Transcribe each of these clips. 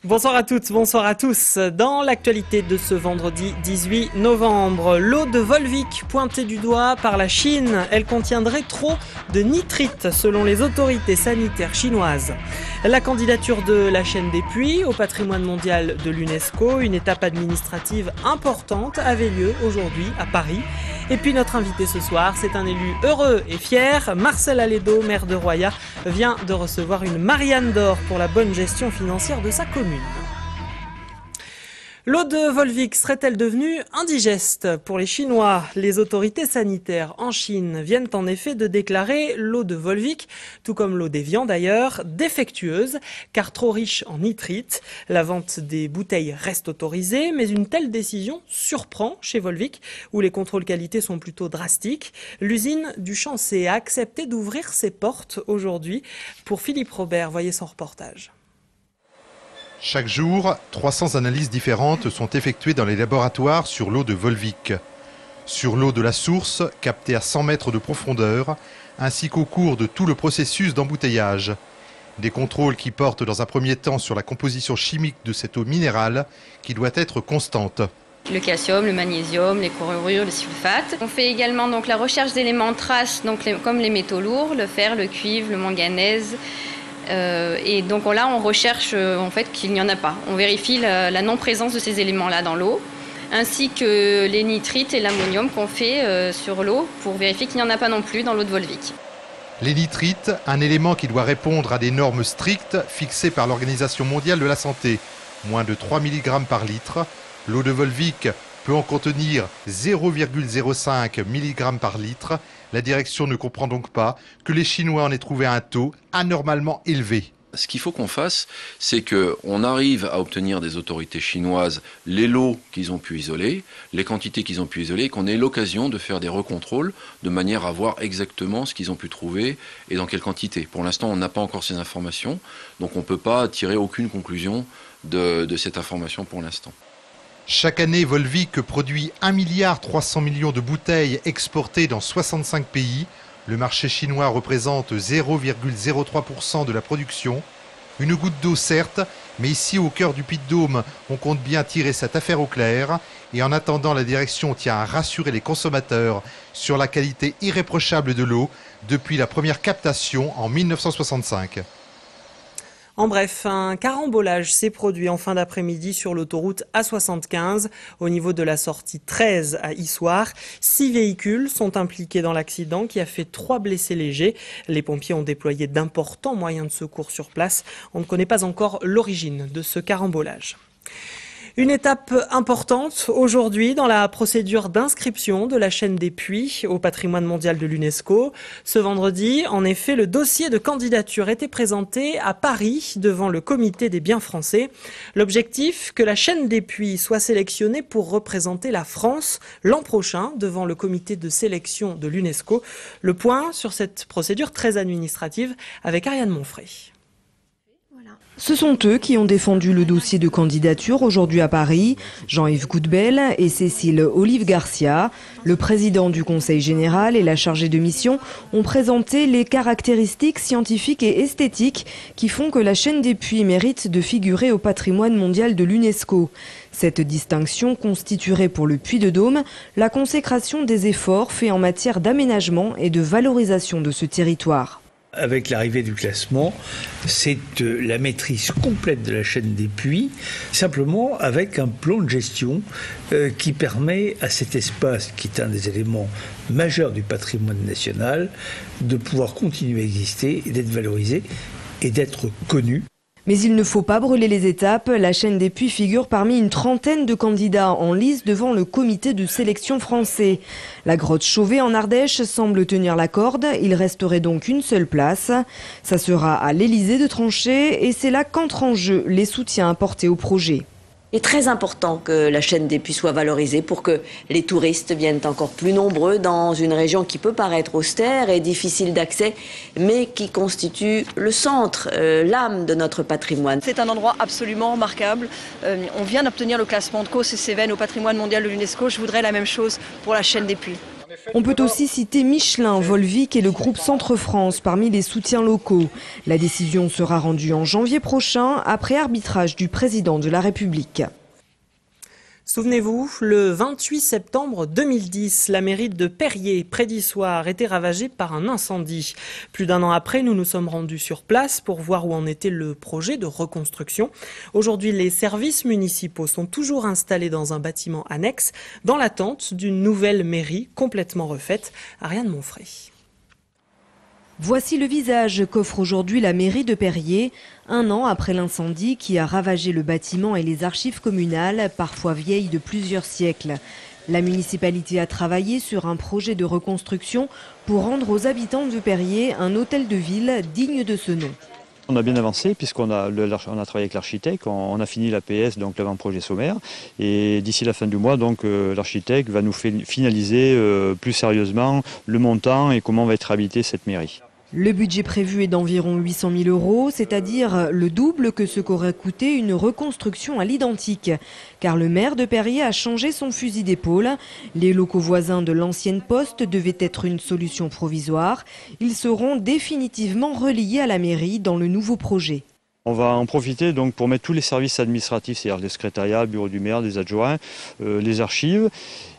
Bonsoir à toutes, bonsoir à tous. Dans l'actualité de ce vendredi 18 novembre, l'eau de Volvic pointée du doigt par la Chine. Elle contiendrait trop de nitrite selon les autorités sanitaires chinoises. La candidature de la chaîne des puits au patrimoine mondial de l'UNESCO, une étape administrative importante, avait lieu aujourd'hui à Paris. Et puis notre invité ce soir, c'est un élu heureux et fier. Marcel Aledo, maire de Roya, vient de recevoir une Marianne d'or pour la bonne gestion financière de sa commune. L'eau de Volvic serait-elle devenue indigeste pour les Chinois? Les autorités sanitaires en Chine viennent en effet de déclarer l'eau de Volvic, tout comme l'eau d'Évian d'ailleurs, défectueuse, car trop riche en nitrite. La vente des bouteilles reste autorisée, mais une telle décision surprend chez Volvic, où les contrôles qualité sont plutôt drastiques. L'usine du Chancé a accepté d'ouvrir ses portes aujourd'hui. Pour Philippe Robert, voyez son reportage. Chaque jour, 300 analyses différentes sont effectuées dans les laboratoires sur l'eau de Volvic. Sur l'eau de la source, captée à 100 mètres de profondeur, ainsi qu'au cours de tout le processus d'embouteillage. Des contrôles qui portent dans un premier temps sur la composition chimique de cette eau minérale qui doit être constante. Le calcium, le magnésium, les chlorures, les sulfates. On fait également donc la recherche d'éléments traces, comme les métaux lourds, le fer, le cuivre, le manganèse. Et donc là, on recherche en fait qu'il n'y en a pas. On vérifie la non-présence de ces éléments-là dans l'eau, ainsi que les nitrites et l'ammonium qu'on fait sur l'eau pour vérifier qu'il n'y en a pas non plus dans l'eau de Volvic. Les nitrites, un élément qui doit répondre à des normes strictes fixées par l'Organisation mondiale de la santé. Moins de 3 mg par litre. L'eau de Volvic peut en contenir 0,05 mg par litre. La direction ne comprend donc pas que les Chinois en aient trouvé un taux anormalement élevé. Ce qu'il faut qu'on fasse, c'est qu'on arrive à obtenir des autorités chinoises les lots qu'ils ont pu isoler, les quantités qu'ils ont pu isoler, et qu'on ait l'occasion de faire des recontrôles de manière à voir exactement ce qu'ils ont pu trouver et dans quelle quantité. Pour l'instant, on n'a pas encore ces informations, donc on ne peut pas tirer aucune conclusion de cette information pour l'instant. Chaque année, Volvic produit 1,3 milliard de bouteilles exportées dans 65 pays. Le marché chinois représente 0,03% de la production. Une goutte d'eau certes, mais ici au cœur du Puy-de-Dôme, on compte bien tirer cette affaire au clair. Et en attendant, la direction tient à rassurer les consommateurs sur la qualité irréprochable de l'eau depuis la première captation en 1965. En bref, un carambolage s'est produit en fin d'après-midi sur l'autoroute A75 au niveau de la sortie 13 à Issoire. 6 véhicules sont impliqués dans l'accident qui a fait 3 blessés légers. Les pompiers ont déployé d'importants moyens de secours sur place. On ne connaît pas encore l'origine de ce carambolage. Une étape importante aujourd'hui dans la procédure d'inscription de la chaîne des puits au patrimoine mondial de l'UNESCO. Ce vendredi, en effet, le dossier de candidature était présenté à Paris devant le comité des biens français. L'objectif, que la chaîne des puits soit sélectionnée pour représenter la France l'an prochain devant le comité de sélection de l'UNESCO. Le point sur cette procédure très administrative avec Ariane Monfray. Ce sont eux qui ont défendu le dossier de candidature aujourd'hui à Paris. Jean-Yves Goudbel et Cécile Olive-Garcia, le président du Conseil général et la chargée de mission, ont présenté les caractéristiques scientifiques et esthétiques qui font que la chaîne des puits mérite de figurer au patrimoine mondial de l'UNESCO. Cette distinction constituerait pour le Puy-de-Dôme la consécration des efforts faits en matière d'aménagement et de valorisation de ce territoire. Avec l'arrivée du classement, c'est la maîtrise complète de la chaîne des puits, simplement avec un plan de gestion qui permet à cet espace, qui est un des éléments majeurs du patrimoine national, de pouvoir continuer à exister et d'être valorisé et d'être connu. Mais il ne faut pas brûler les étapes. La chaîne des puits figure parmi une trentaine de candidats en lice devant le comité de sélection français. La grotte Chauvet en Ardèche semble tenir la corde. Il resterait donc une seule place. Ça sera à l'Élysée de trancher et c'est là qu'entrent en jeu les soutiens apportés au projet. Il est très important que la chaîne des puits soit valorisée pour que les touristes viennent encore plus nombreux dans une région qui peut paraître austère et difficile d'accès, mais qui constitue le centre, l'âme de notre patrimoine. C'est un endroit absolument remarquable. On vient d'obtenir le classement de Causse et Cévennes au patrimoine mondial de l'UNESCO. Je voudrais la même chose pour la chaîne des puits. On peut aussi citer Michelin, Volvic et le groupe Centre France parmi les soutiens locaux. La décision sera rendue en janvier prochain après arbitrage du président de la République. Souvenez-vous, le 28 septembre 2010, la mairie de Périers, près d'Issoire, était ravagée par un incendie. Plus d'un an après, nous nous sommes rendus sur place pour voir où en était le projet de reconstruction. Aujourd'hui, les services municipaux sont toujours installés dans un bâtiment annexe, dans l'attente d'une nouvelle mairie complètement refaite. Ariane Monfray. Voici le visage qu'offre aujourd'hui la mairie de Périers, un an après l'incendie qui a ravagé le bâtiment et les archives communales, parfois vieilles de plusieurs siècles. La municipalité a travaillé sur un projet de reconstruction pour rendre aux habitants de Périers un hôtel de ville digne de ce nom. On a bien avancé puisqu'on a travaillé avec l'architecte, on a fini l'APS, donc l'avant-projet sommaire, et d'ici la fin du mois, donc l'architecte va nous finaliser plus sérieusement le montant et comment va être habitée cette mairie. Le budget prévu est d'environ 800 000 €, c'est-à-dire le double que ce qu'aurait coûté une reconstruction à l'identique. Car le maire de Périers a changé son fusil d'épaule. Les locaux voisins de l'ancienne poste devaient être une solution provisoire. Ils seront définitivement reliés à la mairie dans le nouveau projet. On va en profiter donc pour mettre tous les services administratifs, c'est-à-dire le secrétariat, le bureau du maire, les adjoints, les archives.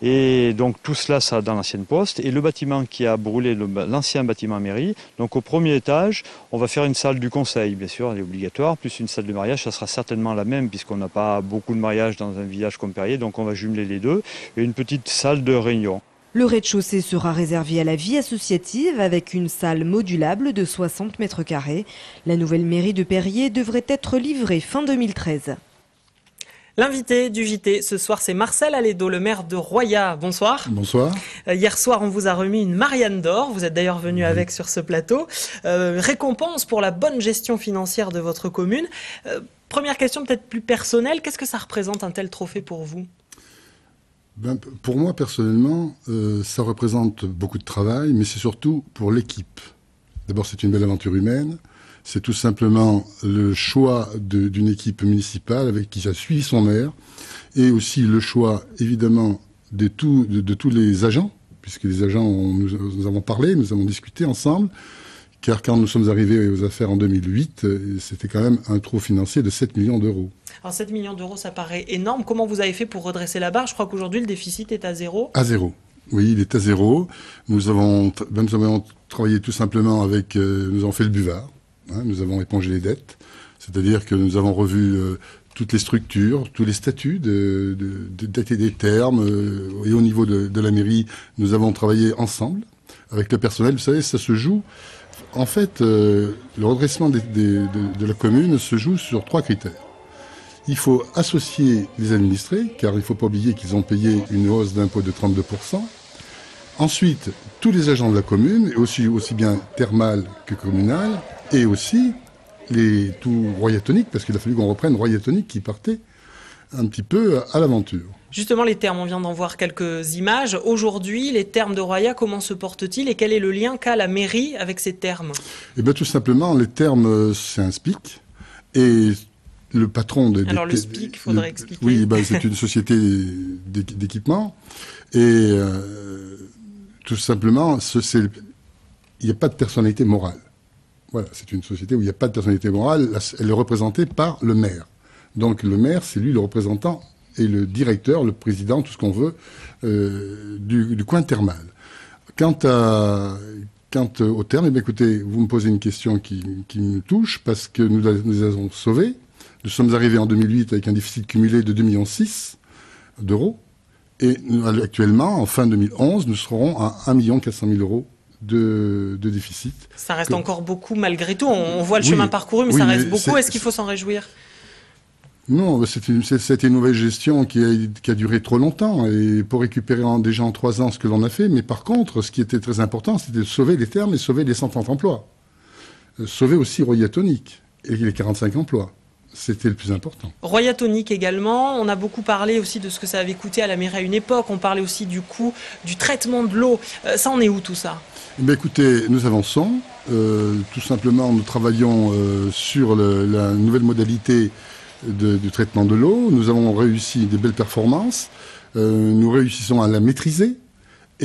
Et donc tout cela, ça dans l'ancienne poste. Et le bâtiment qui a brûlé, l'ancien bâtiment mairie, donc au premier étage, on va faire une salle du conseil, bien sûr, elle est obligatoire, plus une salle de mariage, ça sera certainement la même puisqu'on n'a pas beaucoup de mariages dans un village comme Périers, donc on va jumeler les deux, et une petite salle de réunion. Le rez-de-chaussée sera réservé à la vie associative avec une salle modulable de 60 mètres carrés. La nouvelle mairie de Périers devrait être livrée fin 2013. L'invité du JT ce soir, c'est Marcel Alédo, le maire de Royat. Bonsoir. Bonsoir. Hier soir, on vous a remis une Marianne d'or. Vous êtes d'ailleurs venu avec sur ce plateau. Récompense pour la bonne gestion financière de votre commune. Première question peut-être plus personnelle. Qu'est-ce que ça représente un tel trophée pour vous ? Pour moi, personnellement, ça représente beaucoup de travail, mais c'est surtout pour l'équipe. D'abord, c'est une belle aventure humaine. C'est tout simplement le choix d'une équipe municipale avec qui a suivi son maire, et aussi le choix, évidemment, de tous les agents, puisque les agents, nous avons parlé, nous avons discuté ensemble, car quand nous sommes arrivés aux affaires en 2008, c'était quand même un trou financier de 7 millions d'euros. Alors 7 millions d'euros, ça paraît énorme. Comment vous avez fait pour redresser la barre ? Je crois qu'aujourd'hui, le déficit est à zéro. À zéro. Oui, il est à zéro. Nous avons travaillé tout simplement avec... nous avons fait le buvard. Nous avons épongé les dettes. C'est-à-dire que nous avons revu toutes les structures, tous les statuts de dettes et des termes. Et au niveau de la mairie, nous avons travaillé ensemble avec le personnel. Vous savez, ça se joue... En fait, le redressement de la commune se joue sur 3 critères. Il faut associer les administrés, car il ne faut pas oublier qu'ils ont payé une hausse d'impôt de 32%. Ensuite, tous les agents de la commune, et aussi bien thermal que communal, et aussi tout Royatonique, parce qu'il a fallu qu'on reprenne Royatonique qui partait un petit peu à l'aventure. Justement, les thermes, on vient d'en voir quelques images. Aujourd'hui, les thermes de Royat, comment se portent-ils et quel est le lien qu'a la mairie avec ces thermes ? Eh bien, tout simplement, les thermes, c'est un SPIC. Et le patron de... Alors, le SPIC, il faudrait expliquer. Oui, c'est une société d'équipement. Et tout simplement, il n'y a pas de personnalité morale. Voilà, c'est une société où il n'y a pas de personnalité morale. Elle est représentée par le maire. Donc, le maire, c'est lui le représentant et le directeur, le président, tout ce qu'on veut, du coin thermal. Quant au terme, eh bien, écoutez, vous me posez une question qui me touche, parce que nous les avons sauvés. Nous sommes arrivés en 2008 avec un déficit cumulé de 2,6 millions d'euros. Et actuellement, en fin 2011, nous serons à 1 400 000 € de déficit. Ça reste encore beaucoup malgré tout. On voit le chemin parcouru, mais ça reste beaucoup. Est-ce qu'il faut s'en réjouir ? Non, c'était une nouvelle gestion qui a duré trop longtemps, et pour récupérer déjà en 3 ans ce que l'on a fait. Mais par contre, ce qui était très important, c'était de sauver les thermes et sauver les 130 emplois. Sauver aussi Royatonique et les 45 emplois. C'était le plus important. Royatonique également. On a beaucoup parlé aussi de ce que ça avait coûté à la mairie à une époque. On parlait aussi du coût du traitement de l'eau. Ça en est où tout ça ? Eh bien, écoutez, nous avançons. Tout simplement, nous travaillons sur la nouvelle modalité du traitement de l'eau. Nous avons réussi des belles performances. Nous réussissons à la maîtriser.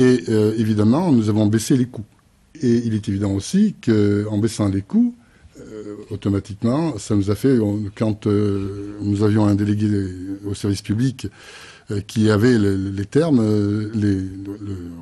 Et évidemment, nous avons baissé les coûts. Et il est évident aussi qu'en baissant les coûts, automatiquement, ça nous a fait, quand nous avions un délégué au service public qui avait les termes, le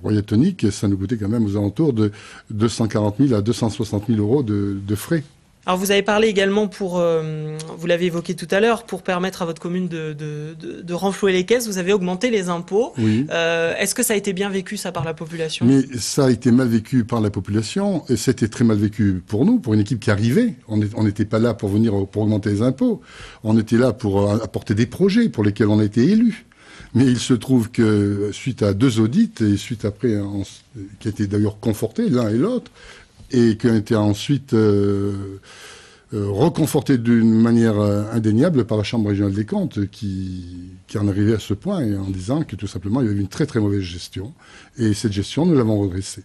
royaume tonique, ça nous coûtait quand même aux alentours de 240 000 à 260 000 euros de frais. Alors vous avez parlé également vous l'avez évoqué tout à l'heure, pour permettre à votre commune de renflouer les caisses, vous avez augmenté les impôts. Oui. Est-ce que ça a été bien vécu ça par la population? Mais ça a été mal vécu par la population, et c'était très mal vécu pour nous, pour une équipe qui arrivait. On n'était pas là pour augmenter les impôts. On était là pour apporter des projets pour lesquels on a été élus. Mais il se trouve que suite à 2 audits, et suite après, qui a été d'ailleurs confortés l'un et l'autre, et qui ont été ensuite reconfortés d'une manière indéniable par la Chambre régionale des comptes, qui en arrivait à ce point, et en disant que tout simplement il y avait une très très mauvaise gestion, et cette gestion nous l'avons redressée.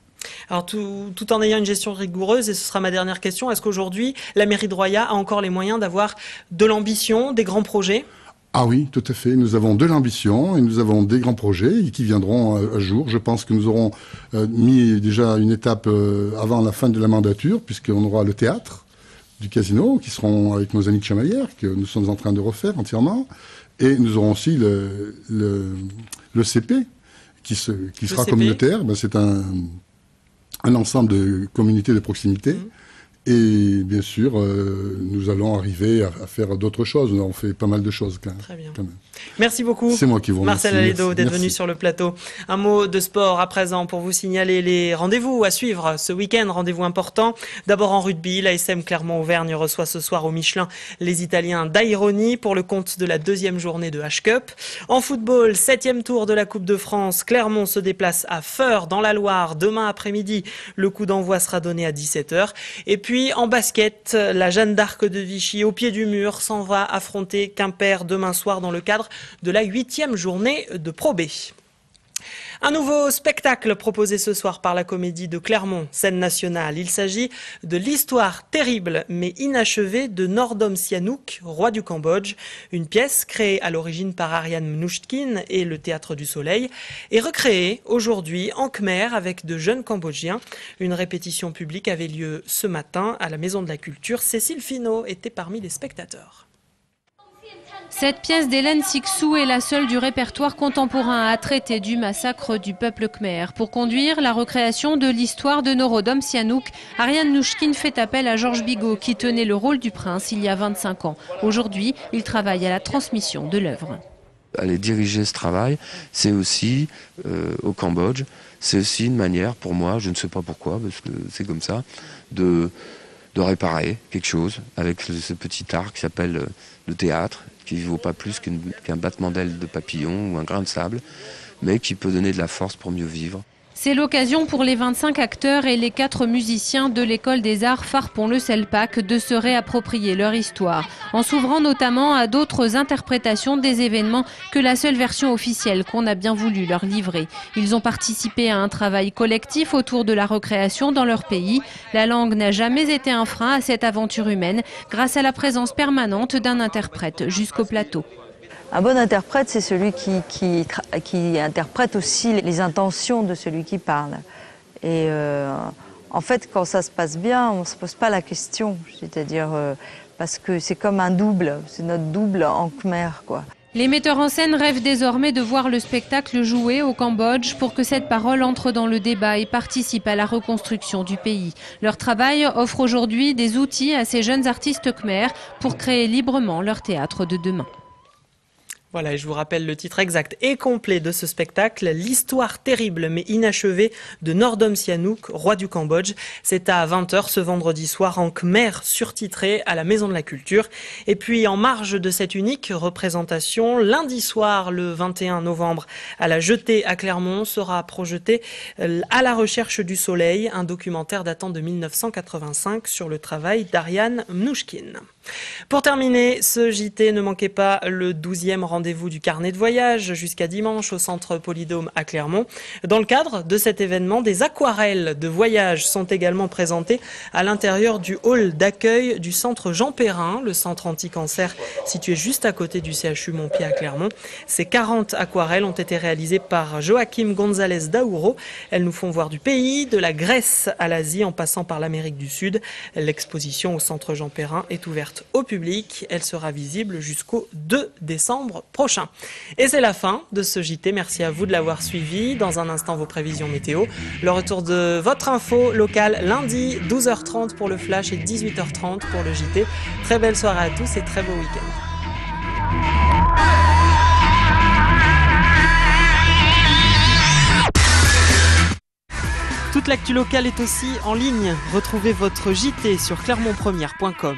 Alors tout en ayant une gestion rigoureuse, et ce sera ma dernière question, est-ce qu'aujourd'hui la mairie de Royat a encore les moyens d'avoir de l'ambition, des grands projets? Ah oui, tout à fait. Nous avons de l'ambition et nous avons des grands projets qui viendront à jour. Je pense que nous aurons mis déjà une étape avant la fin de la mandature, puisqu'on aura le théâtre du Casino, qui seront avec nos amis de Chamalières, que nous sommes en train de refaire entièrement. Et nous aurons aussi le CP, qui sera communautaire. Ben, c'est un ensemble de communautés de proximité. Et bien sûr, nous allons arriver à faire d'autres choses. Nous avons fait pas mal de choses quand même. Très bien. Quand même. Merci beaucoup, c'est moi qui vous remercie. Marcel Aledo, d'être venu sur le plateau. Un mot de sport à présent pour vous signaler les rendez-vous à suivre ce week-end. Rendez-vous important. D'abord en rugby, l'ASM Clermont-Auvergne reçoit ce soir au Michelin les Italiens d'Aironi pour le compte de la 2e journée de H-Cup. En football, 7e tour de la Coupe de France. Clermont se déplace à Feurs dans la Loire demain après-midi. Le coup d'envoi sera donné à 17h. Et puis en basket, la Jeanne d'Arc de Vichy au pied du mur s'en va affronter Quimper demain soir dans le cadre de la 8e journée de Pro B. Un nouveau spectacle proposé ce soir par la Comédie de Clermont, scène nationale. Il s'agit de l'histoire terrible mais inachevée de Norodom Sihanouk, roi du Cambodge. Une pièce créée à l'origine par Ariane Mnouchkine et le Théâtre du Soleil et recréée aujourd'hui en Khmer avec de jeunes Cambodgiens. Une répétition publique avait lieu ce matin à la Maison de la Culture. Cécile Finot était parmi les spectateurs. Cette pièce d'Hélène Sixou est la seule du répertoire contemporain à traiter du massacre du peuple khmer. Pour conduire la recréation de l'histoire de Norodom Sihanouk, Ariane Mnouchkine fait appel à Georges Bigot qui tenait le rôle du prince il y a 25 ans. Aujourd'hui, il travaille à la transmission de l'œuvre. Aller diriger ce travail, c'est aussi, au Cambodge, c'est aussi une manière pour moi, je ne sais pas pourquoi, parce que c'est comme ça, de réparer quelque chose avec ce petit art qui s'appelle le théâtre, qui ne vaut pas plus qu'un battement d'aile de papillon ou un grain de sable, mais qui peut donner de la force pour mieux vivre. C'est l'occasion pour les 25 acteurs et les 4 musiciens de l'école des arts Farpon-le-Selpac de se réapproprier leur histoire, en s'ouvrant notamment à d'autres interprétations des événements que la seule version officielle qu'on a bien voulu leur livrer. Ils ont participé à un travail collectif autour de la recréation dans leur pays. La langue n'a jamais été un frein à cette aventure humaine, grâce à la présence permanente d'un interprète jusqu'au plateau. Un bon interprète, c'est celui qui interprète aussi les intentions de celui qui parle. Et en fait, quand ça se passe bien, on ne se pose pas la question. C'est-à-dire, parce que c'est comme un double, c'est notre double en khmer, quoi. Les metteurs en scène rêvent désormais de voir le spectacle joué au Cambodge pour que cette parole entre dans le débat et participe à la reconstruction du pays. Leur travail offre aujourd'hui des outils à ces jeunes artistes khmer pour créer librement leur théâtre de demain. Voilà, et je vous rappelle le titre exact et complet de ce spectacle, l'histoire terrible mais inachevée de Norodom Sihanouk, roi du Cambodge. C'est à 20h ce vendredi soir en khmer surtitré à la Maison de la Culture. Et puis en marge de cette unique représentation, lundi soir, le 21 novembre, à la Jetée à Clermont, sera projeté À la recherche du soleil, un documentaire datant de 1985 sur le travail d'Ariane Mnouchkine. Pour terminer, ce JT, ne manquez pas le 12e rendez-vous du carnet de voyage jusqu'à dimanche au Centre Polydôme à Clermont. Dans le cadre de cet événement, des aquarelles de voyage sont également présentées à l'intérieur du hall d'accueil du Centre Jean Perrin, le centre anti-cancer situé juste à côté du CHU Montpied à Clermont. Ces 40 aquarelles ont été réalisées par Joachim González Daouro. Elles nous font voir du pays, de la Grèce à l'Asie en passant par l'Amérique du Sud. L'exposition au Centre Jean Perrin est ouverte au public. Elle sera visible jusqu'au 2 décembre prochain. Et c'est la fin de ce JT. Merci à vous de l'avoir suivi. Dans un instant, vos prévisions météo. Le retour de votre info locale lundi, 12h30 pour le flash et 18h30 pour le JT. Très belle soirée à tous et très beau week-end. Toute l'actu locale est aussi en ligne. Retrouvez votre JT sur clermontpremière.com.